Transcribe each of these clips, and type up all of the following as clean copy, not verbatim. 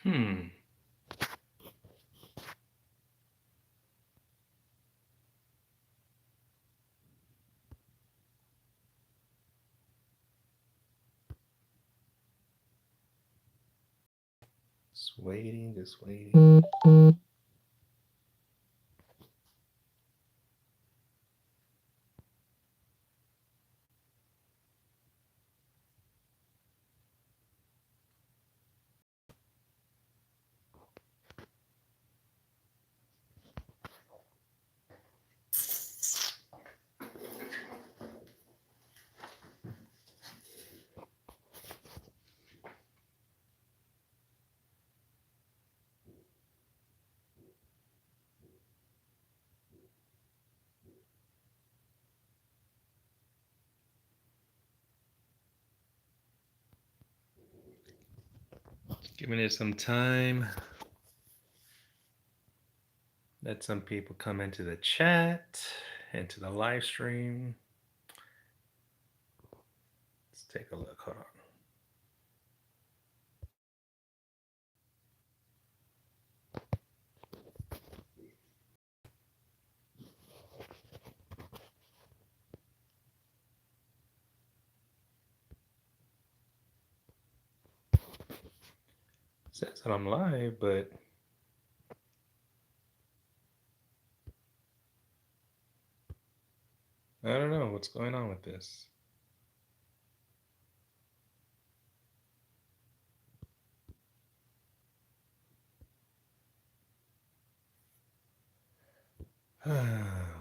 Hmm. Just waiting, just waiting. Giving it some time. Let some people come into the chat, into the live stream. Let's take a look. Hold on. It says that I'm live, but I don't know what's going on with this.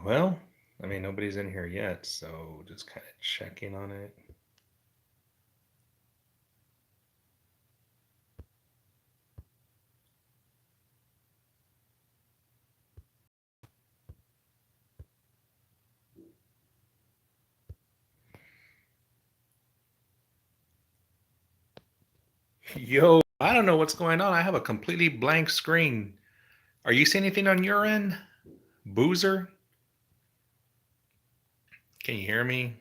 Well, I mean, nobody's in here yet, so just kind of checking on it. Yo, I don't know what's going on. I have a completely blank screen. Are you seeing anything on your end? Boozer? Can you hear me?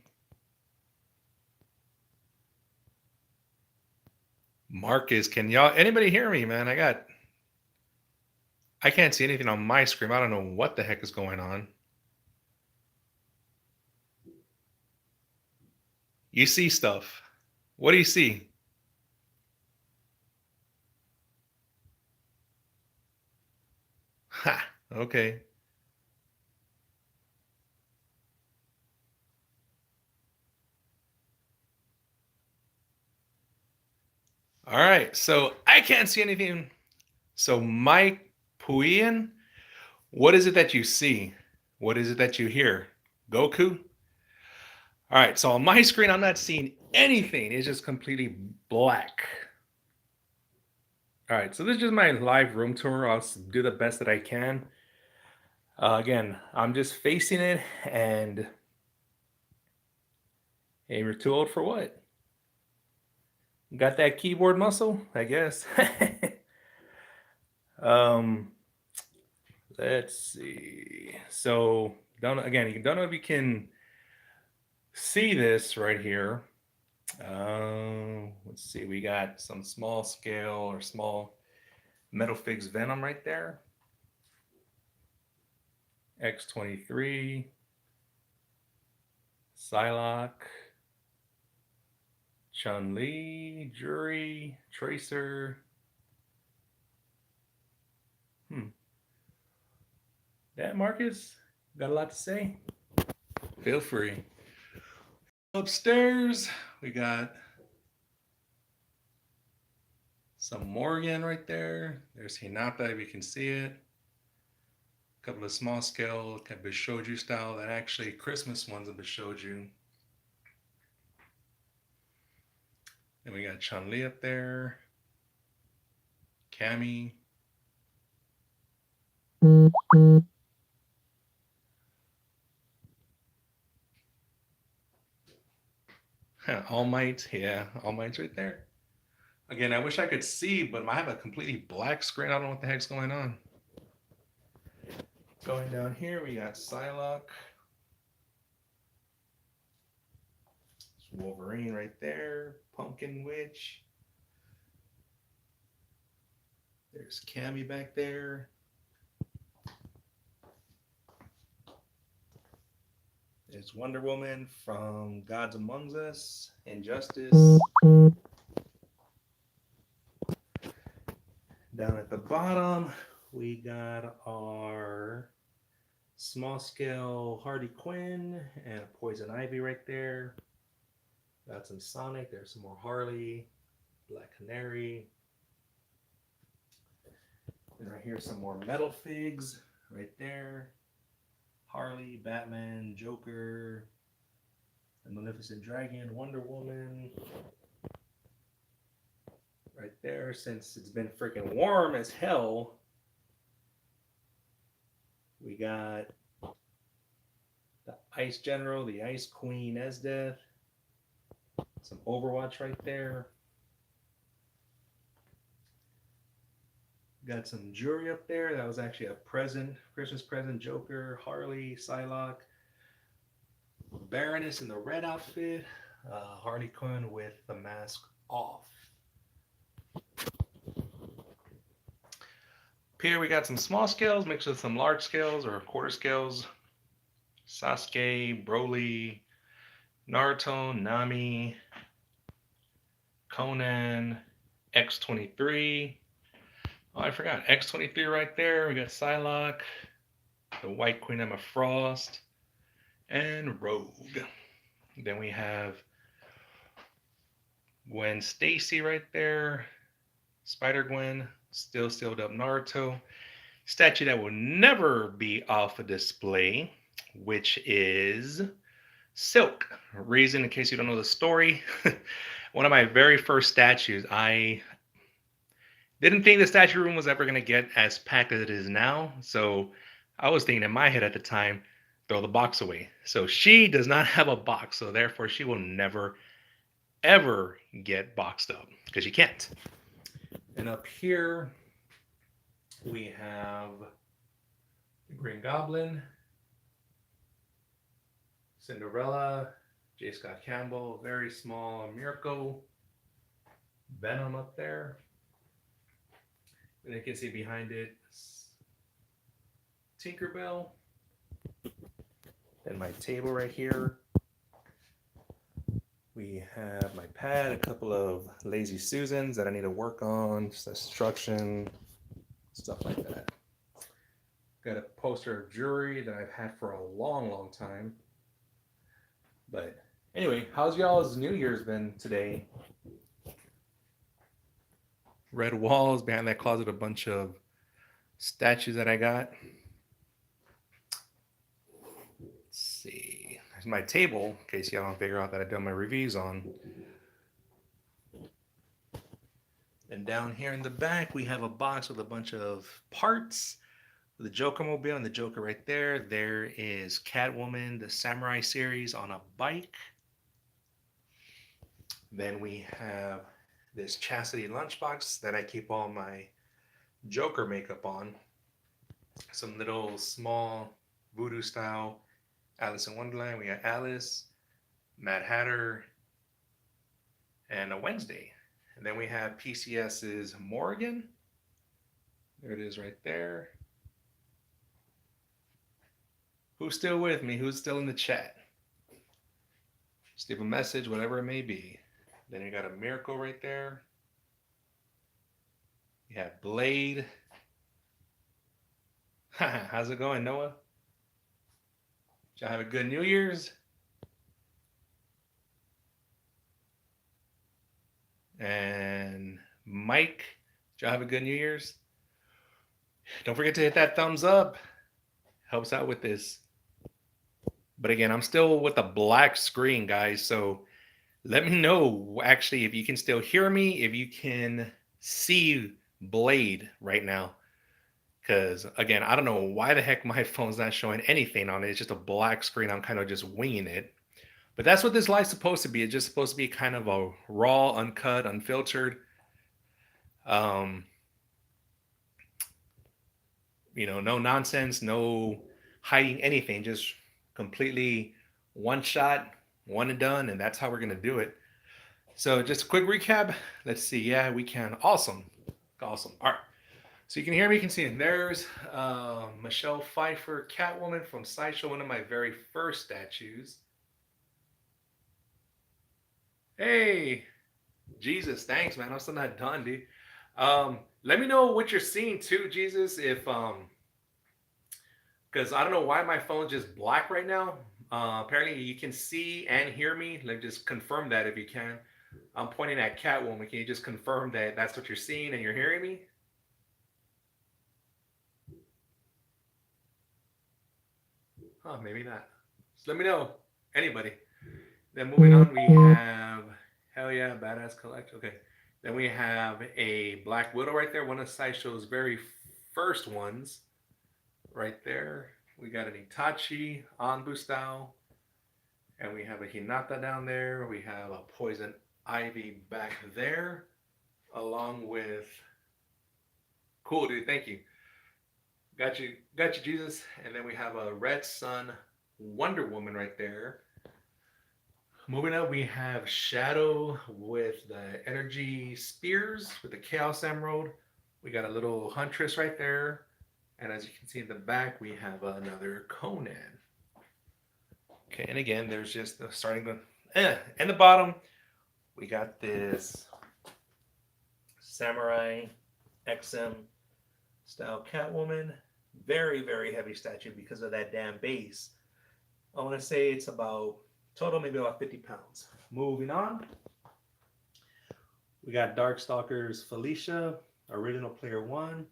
Marcus, can y'all anybody hear me, man? I can't see anything on my screen. I don't know what the heck is going on. You see stuff. What do you see? Ha, okay. All right. So I can't see anything. So Mike Puian, what is it that you see? What is it that you hear? Goku? All right. So on my screen, I'm not seeing anything. It's just completely black. All right. So this is just my live room tour. I'll do the best that I can. Again, I'm just facing it, and hey, you're too old for what? Got that keyboard muscle, I guess. um, let's see. So, don't know if you can see this right here. Let's see. We got some small scale or small metal fix Venom right there. X23, Psylocke, Chun Li, Jury, Tracer. Hmm. That Marcus got a lot to say. Feel free. Upstairs, we got some Morgan right there. There's Hinata, if you can see it. A couple of small scale, kind of Bishoju style, that actually Christmas ones of Bishoju. Then we got Chun Li up there, Cammy. All Might, yeah, All Might's right there. Again, I wish I could see, but I have a completely black screen. I don't know what the heck's going on. Going down here, we got Psylocke. Wolverine right there. Pumpkin Witch. There's Cammy back there. There's Wonder Woman from Gods Among Us, Injustice. Down at the bottom, we got our small scale Harley Quinn and a Poison Ivy right there. Got some Sonic. There's some more Harley, Black Canary. And right here, some more metal figs right there. Harley, Batman, Joker, the Maleficent Dragon, Wonder Woman. Right there, since it's been freaking warm as hell, we got the Ice General, the Ice Queen, Esdeath, some Overwatch right there. Got some jewelry up there. That was actually a present, Christmas present. Joker, Harley, Psylocke, Baroness in the red outfit, Harley Quinn with the mask off. Up here we got some small scales mixed with some large scales or quarter scales. Sasuke, Broly, Naruto, Nami, Conan, X-23. Oh, I forgot. X-23 right there. We got Psylocke, the White Queen Emma Frost, and Rogue. Then we have Gwen Stacy right there. Spider-Gwen, still sealed up Naruto. Statue that will never be off a display, which is Silk. Reason, in case you don't know the story, one of my very first statues, I didn't think the statue room was ever going to get as packed as it is now. So I was thinking in my head at the time, throw the box away. So she does not have a box. So therefore, she will never, ever get boxed up because she can't. And up here, we have the Green Goblin, Cinderella, J. Scott Campbell, very small Miracle, Venom up there. And you can see behind it Tinkerbell. And my table right here. We have my pad, a couple of Lazy Susans that I need to work on, just instruction, stuff like that. Got a poster of jewelry that I've had for a long, long time. But anyway, how's y'all's New Year's been today? Red walls, behind that closet, a bunch of statues that I got. Let's see. There's my table, in case y'all don't figure out that I've done my reviews on. And down here in the back, we have a box with a bunch of parts. The Joker mobile and the Joker right there. There is Catwoman, the Samurai series on a bike. Then we have this Chastity lunchbox that I keep all my Joker makeup on. Some little small voodoo style Alice in Wonderland. We got Alice, Mad Hatter, and a Wednesday. And then we have PCS's Morgan. There it is right there. Who's still with me? Who's still in the chat? Just leave a message, whatever it may be. Then you got a Miracle right there. You have Blade. How's it going, Noah? Did y'all have a good New Year's? And Mike, did y'all have a good New Year's? Don't forget to hit that thumbs up. Helps out with this. But again, I'm still with a black screen, guys. So let me know, actually, if you can still hear me, if you can see Blade right now. Because, again, I don't know why the heck my phone's not showing anything on it. It's just a black screen. I'm kind of just winging it. But that's what this live's supposed to be. It's just supposed to be kind of a raw, uncut, unfiltered. No nonsense, no hiding anything. Just completely one shot, one and done. And that's how we're going to do it. So just a quick recap. Let's see. Yeah, we can. Awesome. Awesome. All right. So you can hear me, you can see it. There's Michelle Pfeiffer, Catwoman from Sideshow, one of my very first statues. Hey, Jesus, thanks, man. I'm still not done, dude. Let me know what you're seeing too, Jesus. If because I don't know why my phone's just black right now. Apparently you can see and hear me. Let me just confirm that if you can. I'm pointing at Catwoman. Can you just confirm that that's what you're seeing and you're hearing me? Huh, maybe not. Just let me know. Anybody. Then moving on, we have hell yeah, badass collection. Okay. Then we have a Black Widow right there, one of Sideshow's very first ones. Right there. We got an Itachi Anbu style. And we have a Hinata down there. We have a Poison Ivy back there. Along with cool dude, thank you. Got you, Jesus. And then we have a Red Sun Wonder Woman right there. Moving up, we have Shadow with the energy spears with the Chaos Emerald. We got a little Huntress right there. And as you can see in the back, we have another Conan. Okay, and again, there's just the starting the and the bottom. We got this Samurai XM style Catwoman. Very, very heavy statue because of that damn base. I want to say it's about total maybe about 50 pounds. Moving on. We got Darkstalkers Felicia, original player one.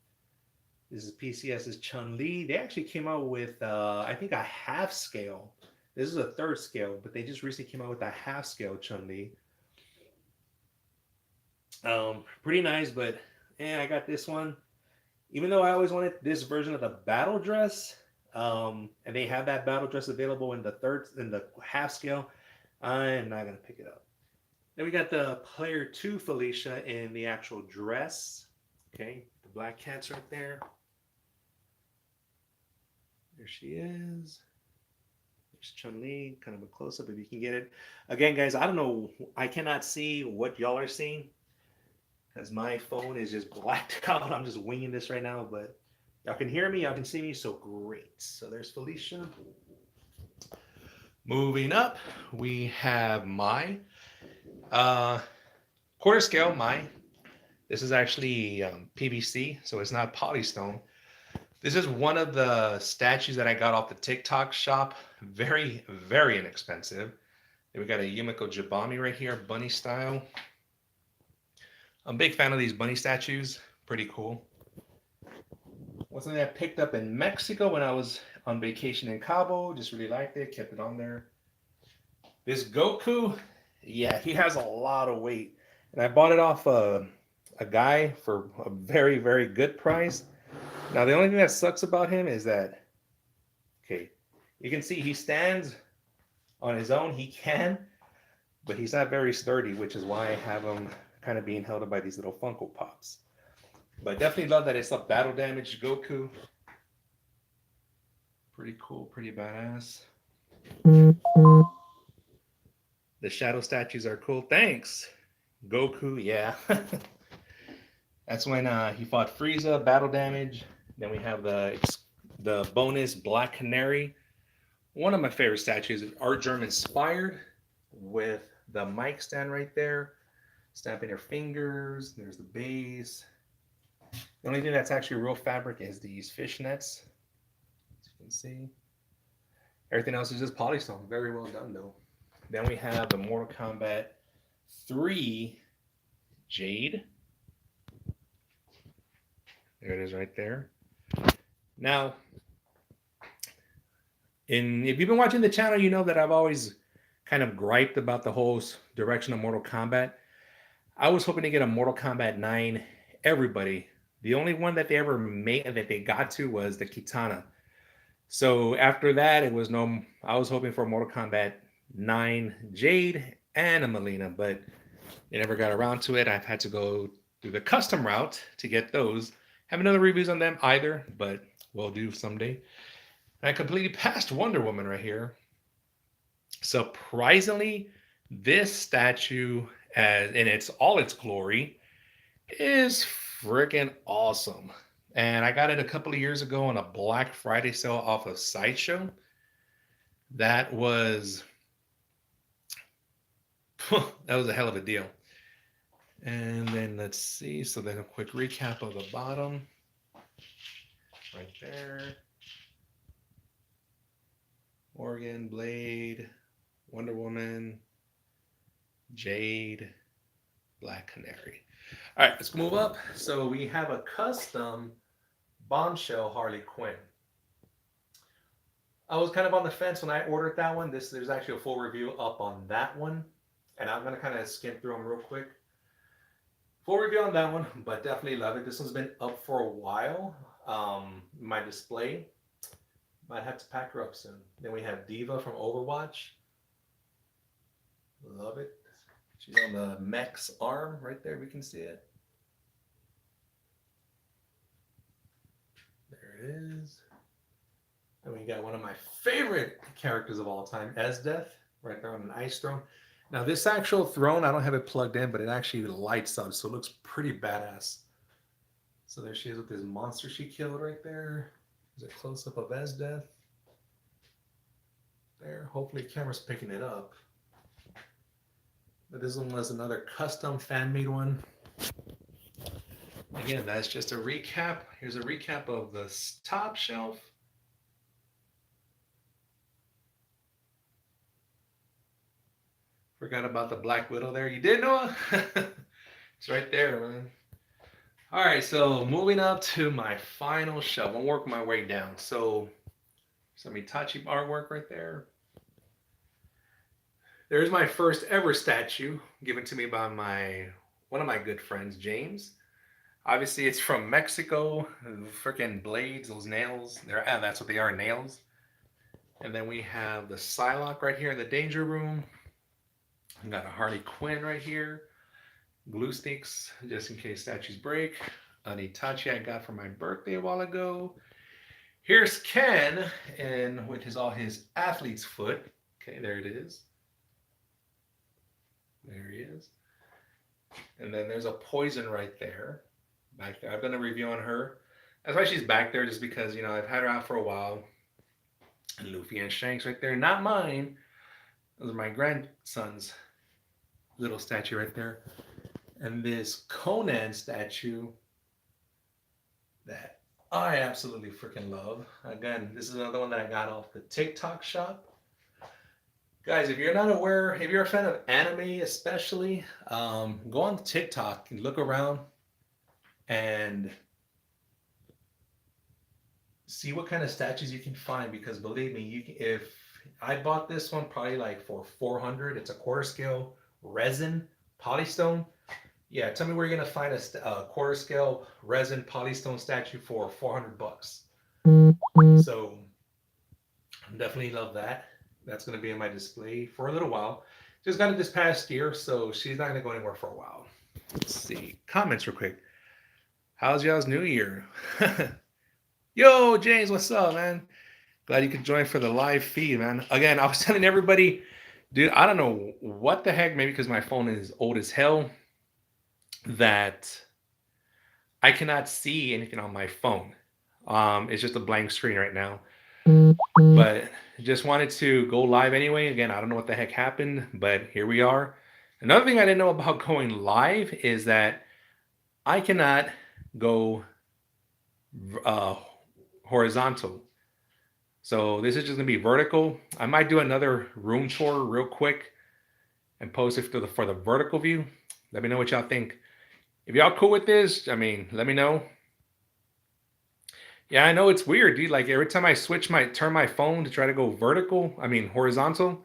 This is PCS's Chun-Li. They actually came out with, I think, a half scale. This is a third scale, but they just recently came out with a half scale Chun-Li. Pretty nice, but I got this one. Even though I always wanted this version of the battle dress, and they have that battle dress available in the half scale, I'm not gonna pick it up. Then we got the player two Felicia in the actual dress. Okay, the black cat's right there. There she is. There's Chun-Li, kind of a close-up if you can get it. Again, guys, I don't know. I cannot see what y'all are seeing because my phone is just blacked out. I'm just winging this right now, but y'all can hear me, y'all can see me, so great. So there's Felicia. Moving up, we have my quarter scale. This is actually PVC, so it's not polystone. This is one of the statues that I got off the TikTok shop. Very, very inexpensive. Then we got a Yumiko Jabami right here, bunny style. I'm a big fan of these bunny statues. Pretty cool. One something I picked up in Mexico when I was on vacation in Cabo. Just really liked it. Kept it on there. This Goku, yeah, he has a lot of weight. And I bought it off a guy for a very, very good price. Now, the only thing that sucks about him is that, okay, you can see he stands on his own. He can, but he's not very sturdy, which is why I have him kind of being held up by these little Funko Pops. But definitely love that it's a battle damaged Goku. Pretty cool, pretty badass. The shadow statues are cool. Thanks, Goku. Yeah. That's when he fought Frieza, battle damage. Then we have the bonus Black Canary. One of my favorite statues, art germ inspired, with the mic stand right there. Snapping her fingers. There's the base. The only thing that's actually real fabric is these fishnets. As you can see. Everything else is just polystone. Very well done, though. Then we have the Mortal Kombat 3 Jade. There it is right there. Now, if you've been watching the channel, you know that I've always kind of griped about the whole direction of Mortal Kombat. I was hoping to get a Mortal Kombat 9 everybody. The only one that they ever made that they got to was the Kitana. So after that, I was hoping for a Mortal Kombat 9 Jade and a Melina, but they never got around to it. I've had to go through the custom route to get those. Haven't done the reviews on them either, but we'll do someday. And I completely passed Wonder Woman right here. Surprisingly, this statue, in all its glory, is freaking awesome. And I got it a couple of years ago on a Black Friday sale off of Sideshow. That was that was a hell of a deal. And then let's see. So then a quick recap of the bottom right there. Morgan, Blade, Wonder Woman, Jade, Black Canary. All right, let's move up. So we have a custom Bombshell Harley Quinn. I was kind of on the fence when I ordered that one. There's actually a full review up on that one, and I'm gonna kind of skim through them real quick. Full review on that one, but definitely love it. This one's been up for a while. My display might have to pack her up soon. Then we have Diva from Overwatch. Love it. She's on the mech's arm right there. We can see it. There it is. And we got one of my favorite characters of all time, Esdeath, right there on an ice throne. Now, this actual throne, I don't have it plugged in, but it actually lights up, so it looks pretty badass. So there she is with this monster she killed right there. There's a close-up of Esdeath. There, hopefully the camera's picking it up. But this one was another custom fan-made one. Again, that's just a recap. Here's a recap of the top shelf. Forgot about the Black Widow there. You did, Noah? It's right there, man. All right, so moving up to my final shelf. I'm working my way down. So some Itachi artwork right there. There's my first ever statue given to me by one of my good friends, James. Obviously, it's from Mexico. Freaking blades, those nails. That's what they are, nails. And then we have the Psylocke right here in the danger room. I've got a Harley Quinn right here. Glue sticks, just in case statues break. An Itachi I got for my birthday a while ago. Here's Ken, and with all his athlete's foot. Okay, there it is. There he is. And then there's a Poison right there. Back there. I've done a review on her. That's why she's back there, just because, I've had her out for a while. And Luffy and Shanks right there. Not mine. Those are my grandson's little statue right there. And this Conan statue that I absolutely freaking love. Again, this is another one that I got off the TikTok shop. Guys, if you're not aware, if you're a fan of anime especially, go on TikTok and look around and see what kind of statues you can find, because believe me, if I bought this one probably like for $400, it's a quarter scale resin polystone. Yeah, tell me where you're gonna find a quarter scale resin polystone statue for $400. So definitely love that. That's gonna be in my display for a little while. Just got it this past year, so she's not gonna go anywhere for a while. Let's see comments real quick. How's y'all's New Year? Yo, James, what's up, man? Glad you could join for the live feed, man. Again, I was telling everybody, dude, I don't know what the heck, maybe because my phone is old as hell, that I cannot see anything on my phone. It's just a blank screen right now. But just wanted to go live anyway. Again, I don't know what the heck happened, but here we are. Another thing I didn't know about going live is that I cannot go horizontal. So this is just gonna be vertical. I might do another room tour real quick and post it for the vertical view. Let me know what y'all think. If y'all cool with this, let me know. Yeah, I know it's weird, dude. Like every time I turn my phone to try to go horizontal,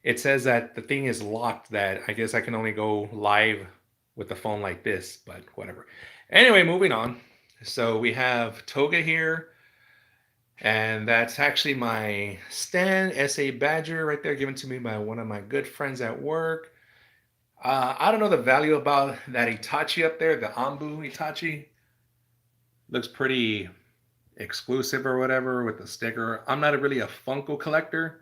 it says that the thing is locked, that I guess I can only go live with the phone like this, but whatever. Anyway, moving on. So we have Toga here, and that's actually my Stan SA Badger right there, given to me by one of my good friends at work. I don't know the value about that Itachi up there, the Anbu Itachi. Looks pretty exclusive or whatever with the sticker. I'm not really a Funko collector.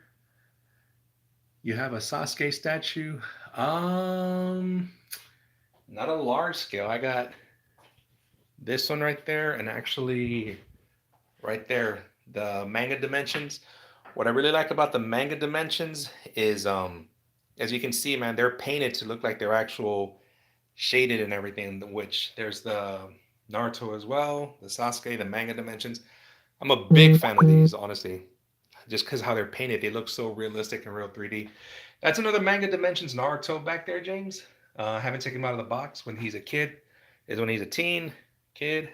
You have a Sasuke statue. Not a large scale. I got this one right there, and actually right there, the manga dimensions. What I really like about the manga dimensions is, as you can see, man, they're painted to look like they're actual shaded and everything. Which there's the Naruto as well, the Sasuke, the manga dimensions. I'm a big fan of these, honestly, just because how they're painted, they look so realistic and real 3D. That's another manga dimensions Naruto back there, James. I haven't taken him out of the box when he's a kid. Is when he's a teen kid.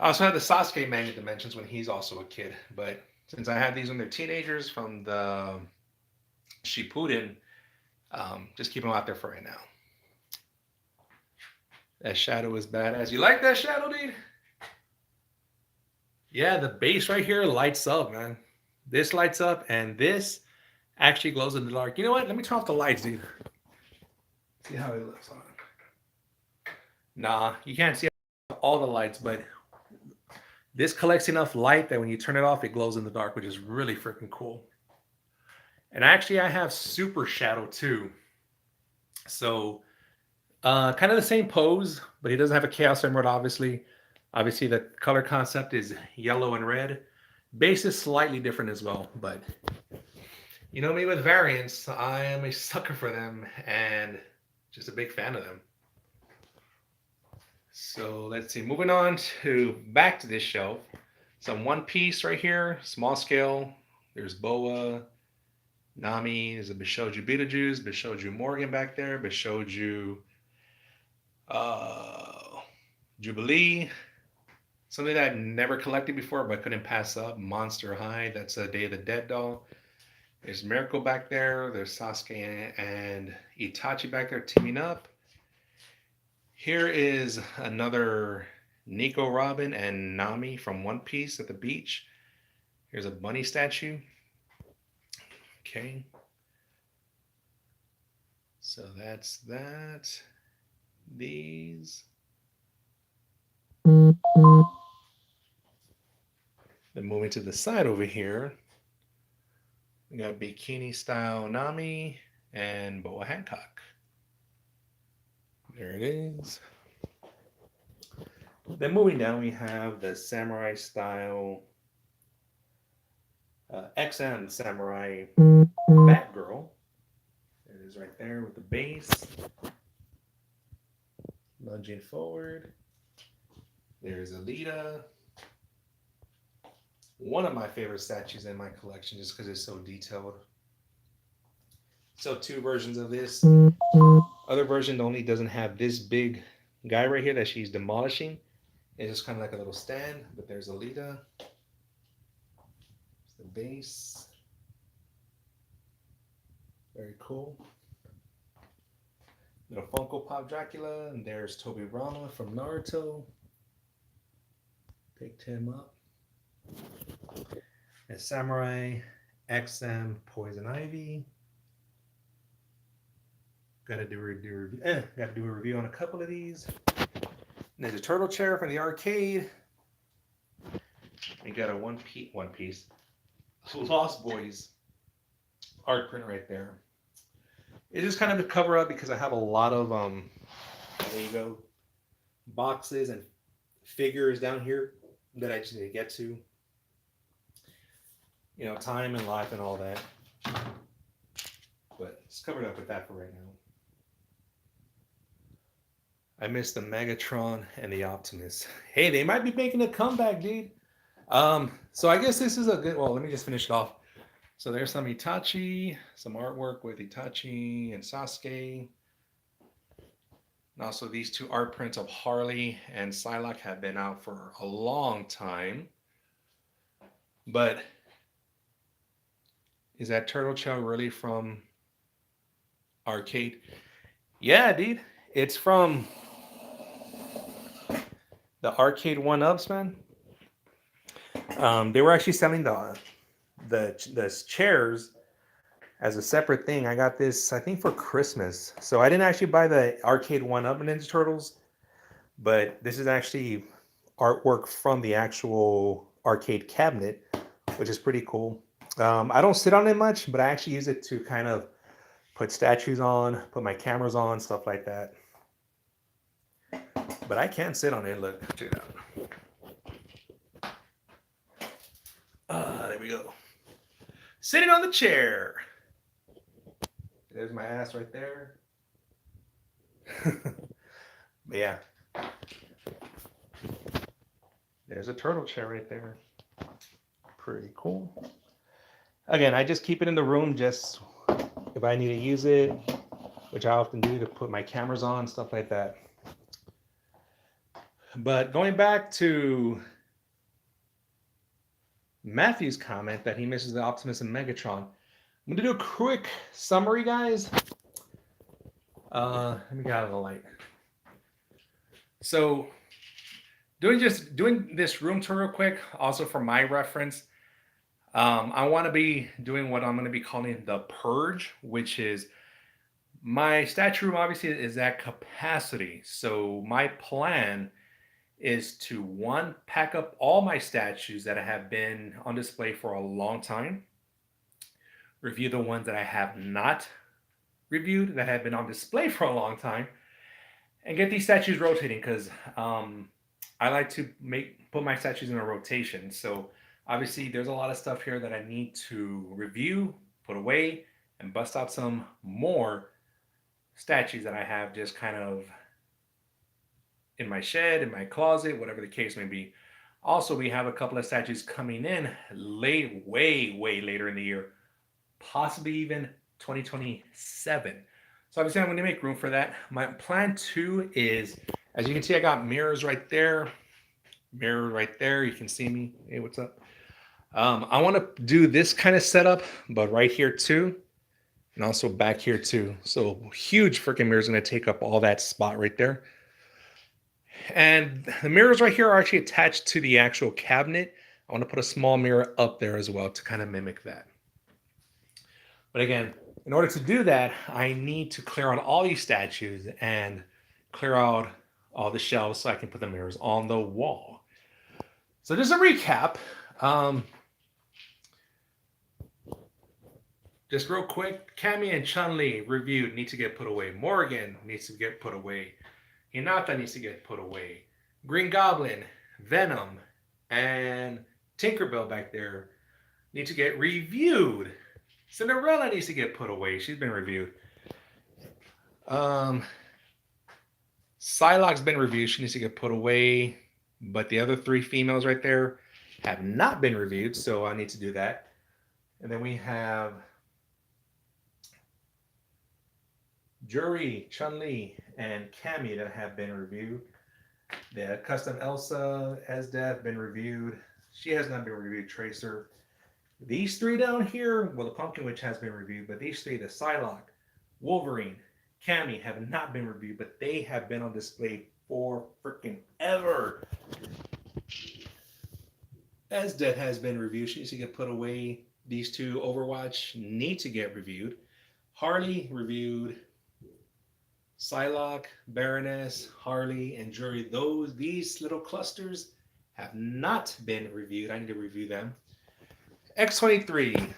I also have the Sasuke manga dimensions when he's also a kid. But since I have these when they're teenagers from the Shippuden, just keep them out there for right now. That shadow is badass. You like that shadow, dude? Yeah, the base right here lights up, man. This lights up, and this actually glows in the dark. You know what? Let me turn off the lights, dude. See how it looks on. Nah, you can't see all the lights, but this collects enough light that when you turn it off, it glows in the dark, which is really freaking cool. And actually, I have Super Shadow too. So, kind of the same pose, but he doesn't have a Chaos Emerald, obviously. Obviously, the color concept is yellow and red. Base is slightly different as well, but you know me with variants, I am a sucker for them and just a big fan of them. So let's see, moving on to back to this shelf. Some One Piece right here, small scale. There's Boa, Nami, there's a Bishoju Beetlejuice, Bishoju Morgan back there, Bishoju Jubilee. Something that I've never collected before but couldn't pass up. Monster High, that's a Day of the Dead doll. There's Miracle back there. There's Sasuke and Itachi back there teaming up. Here is another Nico Robin and Nami from One Piece at the beach. Here's a bunny statue. Okay. So that's that. These. Then moving to the side over here, we got Bikini Style Nami and Boa Hancock. There it is. Then moving down, we have the Samurai Style XM Samurai Batgirl. There it is right there with the base. Lunging forward. There's Alita. One of my favorite statues in my collection just because it's so detailed. So two versions of this. Other version only doesn't have this big guy right here that she's demolishing. It's just kind of like a little stand, but there's Alita. It's the base. Very cool. Little Funko Pop Dracula, and there's Toby Rama from Naruto. Picked him up. And Samurai XM Poison Ivy. Gotta do a review on a couple of these. And there's a turtle chair from the arcade. We got a One Piece Lost Boys art print right there. It's just kind of a cover up because I have a lot of there you go, boxes and figures down here that I just need to get to. You know, time and life and all that. But it's covered up with that for right now. I missed the Megatron and the Optimus. Hey, they might be making a comeback, dude. So I guess this is a good. Well, let me just finish it off. So there's some Itachi, some artwork with Itachi and Sasuke. And also these two art prints of Harley and Psylocke have been out for a long time. But is that turtle shell really from arcade? Yeah, dude. It's from the arcade 1-ups, man. They were actually selling the chairs as a separate thing. I got this, I think, for Christmas. So I didn't actually buy the arcade 1-up Ninja Turtles, but this is actually artwork from the actual arcade cabinet, which is pretty cool. I don't sit on it much, but I actually use it to kind of put statues on, put my cameras on, stuff like that. But I can sit on it. Look, check it out. There we go. Sitting on the chair. There's my ass right there. But yeah. There's a turtle chair right there. Pretty cool. Again, I just keep it in the room just if I need to use it, which I often do to put my cameras on, stuff like that. But going back to Matthew's comment that he misses the Optimus and Megatron, I'm going to do a quick summary, guys. Let me get out of the light. So, doing this room tour real quick, also for my reference. I want to be doing what I'm going to be calling the purge, which is my statue room obviously is at capacity. So my plan is to, one, pack up all my statues that have been on display for a long time, review the ones that I have not reviewed that have been on display for a long time, and get these statues rotating because I like to put my statues in a rotation. So obviously there's a lot of stuff here that I need to review, put away, and bust out some more statues that I have just kind of in my shed, in my closet, whatever the case may be. Also, we have a couple of statues coming in way later in the year, possibly even 2027. So obviously I'm going to make room for that. My plan too is, as you can see, I got mirrors right there. Mirror right there. You can see me. Hey, what's up? I want to do this kind of setup, but right here too. And also back here too. So huge freaking mirrors going to take up all that spot right there. And the mirrors right here are actually attached to the actual cabinet. I want to put a small mirror up there as well to kind of mimic that. But again, in order to do that, I need to clear out all these statues and clear out all the shelves so I can put the mirrors on the wall. So just a recap. Just real quick, Cammy and Chun-Li reviewed, need to get put away. Morgan needs to get put away. Hinata needs to get put away. Green Goblin, Venom, and Tinkerbell back there need to get reviewed. Cinderella needs to get put away. She's been reviewed. Psylocke's been reviewed. She needs to get put away. But the other three females right there have not been reviewed, so I need to do that. And then we have Juri, Chun-Li, and Cammy that have been reviewed. The custom Elsa, Esdeath, have been reviewed. She has not been reviewed. Tracer. These three down here, well, the Pumpkin Witch has been reviewed, but these three, the Psylocke, Wolverine, Cammy, have not been reviewed, but they have been on display for freaking ever. Esdeath has been reviewed. She needs to get put away. These two, Overwatch, need to get reviewed. Harley, reviewed. Psylocke, Baroness, Harley, and Jury. These little clusters have not been reviewed. I need to review them. X-23,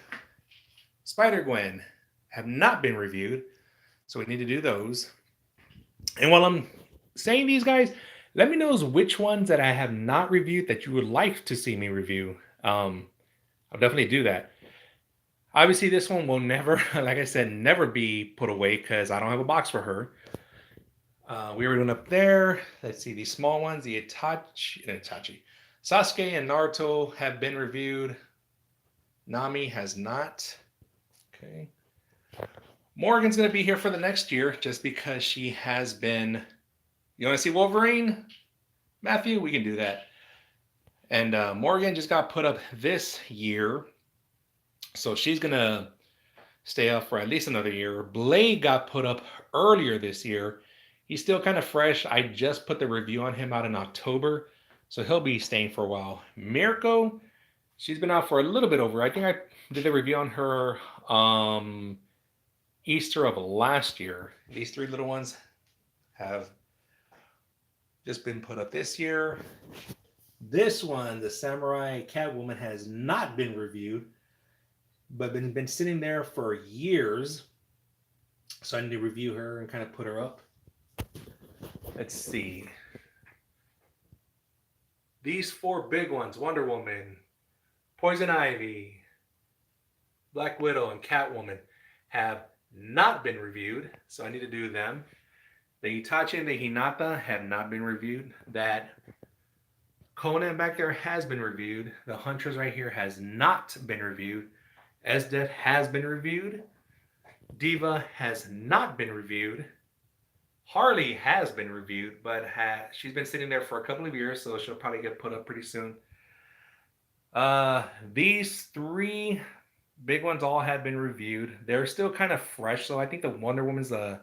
Spider-Gwen have not been reviewed, so we need to do those. And while I'm saying these, guys, let me know which ones that I have not reviewed that you would like to see me review. I'll definitely do that. Obviously, this one will never, like I said, never be put away because I don't have a box for her. We were doing up there. Let's see, these small ones, the Itachi. Sasuke and Naruto have been reviewed. Nami has not. Okay. Morgan's going to be here for the next year just because she has been. You want to see Wolverine? Matthew, we can do that. And Morgan just got put up this year. So she's going to stay up for at least another year. Blade got put up earlier this year. He's still kind of fresh. I just put the review on him out in October. So he'll be staying for a while. Mirko, she's been out for a little bit over. I think I did the review on her Easter of last year. These three little ones have just been put up this year. This one, the Samurai Catwoman, has not been reviewed, but been sitting there for years. So I need to review her and kind of put her up. Let's see. these four big ones, Wonder Woman, Poison Ivy, Black Widow, and Catwoman, have not been reviewed, so I need to do them. The Itachi and the Hinata have not been reviewed. That Conan back there has been reviewed. The Huntress right here has not been reviewed. Esdeath has been reviewed. Diva has not been reviewed. Harley has been reviewed, but she's been sitting there for a couple of years, so she'll probably get put up pretty soon. These three big ones all have been reviewed. They're still kind of fresh, so I think the Wonder Woman's the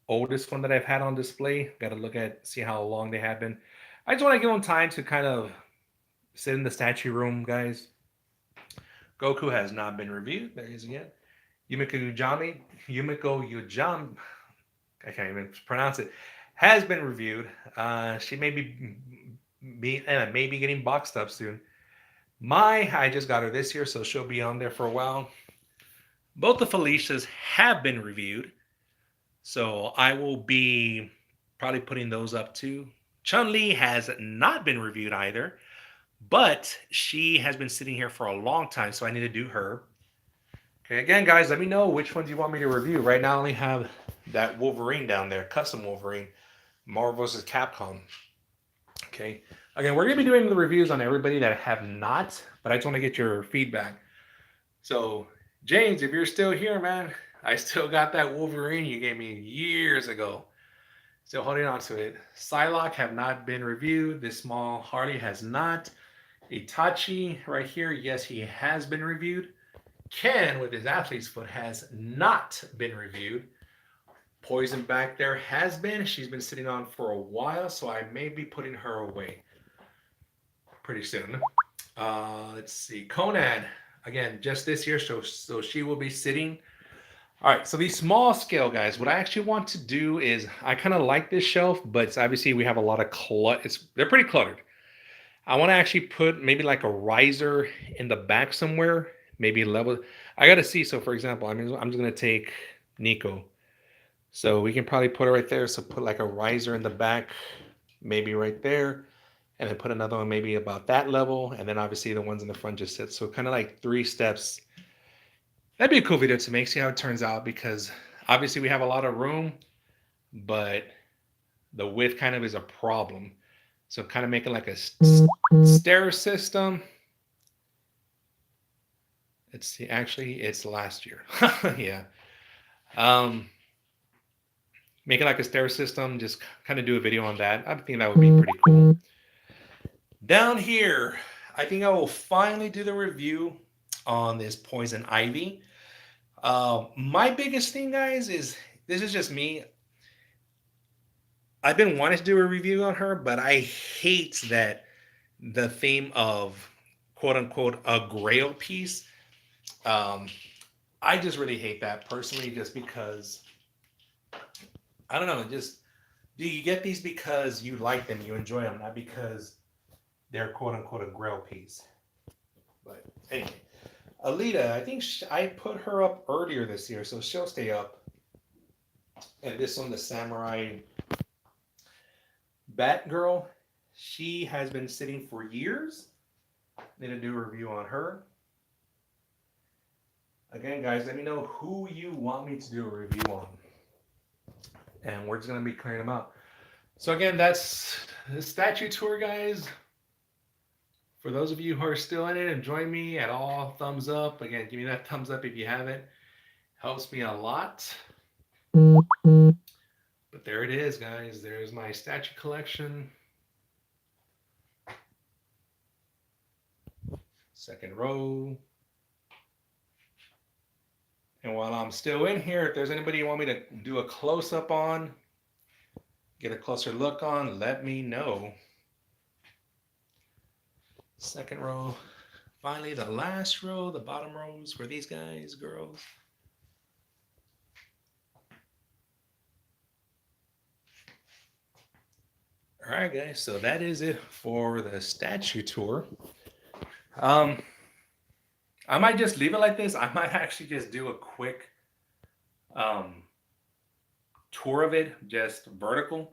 oldest one that I've had on display. Got to look at, see how long they have been. I just want to give them time to kind of sit in the statue room, guys. Goku has not been reviewed. There he is again. Yumiko Ujami, I can't even pronounce it, has been reviewed. She may be getting boxed up soon. I just got her this year, so she'll be on there for a while. Both the Felicias have been reviewed, so I will be probably putting those up too. Chun-Li has not been reviewed either, but she has been sitting here for a long time, so I need to do her. Okay, again, guys, let me know which ones you want me to review. Right now, I only have that Wolverine down there, custom Wolverine, Marvel vs. Capcom. Okay, again, we're going to be doing the reviews on everybody that have not, but I just want to get your feedback. So, James, if you're still here, man, I still got that Wolverine you gave me years ago. Still holding on to it. Psylocke have not been reviewed. This small Harley has not. Itachi right here, yes, he has been reviewed. Ken with his athlete's foot has not been reviewed. Poison back there has been. She's been sitting on for a while, so I may be putting her away pretty soon. Let's see. Conan, again, just this year, so she will be sitting. All right, so these small scale guys, what I actually want to do is, I kind of like this shelf, but obviously we have a lot of they're pretty cluttered. I want to actually put maybe like a riser in the back somewhere, maybe level. I got to see. So for example, I'm just going to take Nico. So we can probably put it right there. So put like a riser in the back, maybe right there. And then put another one maybe about that level. And then obviously the ones in the front just sit. So kind of like 3 steps. That'd be a cool video to make, see how it turns out, because obviously we have a lot of room, but the width kind of is a problem. So kind of making like a stair system. Let's see, actually it's last year. Yeah. Make it like a stair system, just kind of do a video on that. I think that would be pretty cool. Down here, I think I will finally do the review on this Poison Ivy. My biggest thing, guys, is this is just me. I've been wanting to do a review on her, but I hate that the theme of quote unquote a grail piece. I just really hate that personally, just because I don't know, just do you get these because you like them, you enjoy them, not because they're quote unquote a grail piece. But anyway. Alita, I think I put her up earlier this year, so she'll stay up. And this one, the Samurai Batgirl, she has been sitting for years. Need to do a review on her. Again, guys, let me know who you want me to do a review on. And we're just going to be clearing them out. So again, that's the statue tour, guys. For those of you who are still in it and join me at all, thumbs up. Again, give me that thumbs up if you haven't. Helps me a lot. But there it is, guys. There's my statue collection. Second row. And while I'm still in here, if there's anybody you want me to do a close-up on, get a closer look on, let me know. Second row. Finally, the last row, the bottom rows for these guys, girls. All right, guys. So that is it for the statue tour. I might just leave it like this. I might actually just do a quick tour of it, just vertical.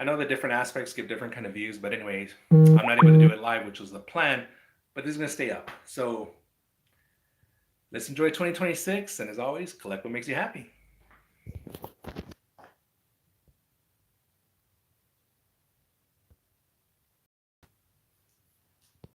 I know the different aspects give different kind of views, but anyways, I'm not able to do it live, which was the plan, but this is going to stay up. So let's enjoy 2026. And as always, collect what makes you happy.